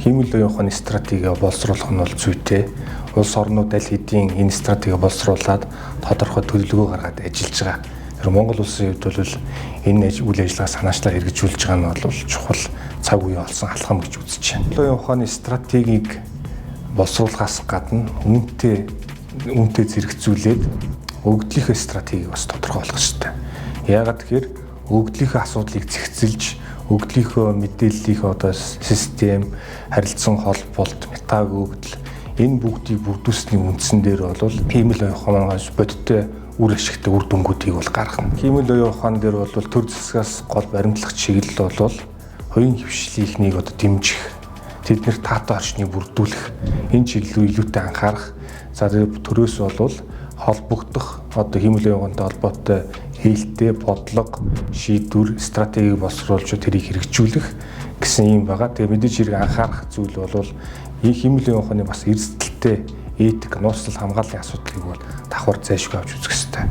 Хиймэл оюун ухааны стратеги боловсруулах нь бол зүйтэй. Улс орнууд аль хэдийн энэ стратеги боловсруулад тодорхой төлөвлөгөө гаргаад ажиллаж байгаа. Тэр Монгол улсын хувьд бол энэ үйл ажиллагаа санаачлаар хэрэгжүүлж байгаа нь бол чухал цаг үе болсон алхам гэж үзэж байна. Хиймэл оюун ухааны стратегийг боловсруулахаас гадна үнэтэй зэрэгцүүлээд өгдлийнхээ стратегийг бас тодорхойлох хэрэгтэй. Яагаад тэгэхээр өгдлийнхээ асуудлыг зэгцэлж, өгдлийнхөө мэдээллийнхээ систем, харилцан холболт, метаг өгдөл энэ бүгдийг бүрдүүлсэний үндсэн дээр бол хиймэл оюун ухааны бодиттой үр ашигтай үр дүнгуудыг бол гаргана. Хиймэл оюун ухаан дээр бол төр засгаас гол баримтлах чиглэл бол хоёрын хвшлийн ихнийг дэмжих, тэднэр таатай орчныг бүрдүүлэх энэ чиглэл рүү илүүтэй анхаарах. За төрөөс бол холбогдох хиймэл оюун ухаантай холбоотой хэлтэй бодлого, шийдвэр, стратегийг боловсруулж тэрийг хэрэгжүүлэх гэсэн юм байгаа. Тэгээ мэдээж хэрэг анхаарах зүйл бол хиймэл оюун ухааны бас эрсдэлтэй этик, нууцлал хамгааллын асуудлыг бол давхар зайлшгүй авч үзэх хэрэгтэй.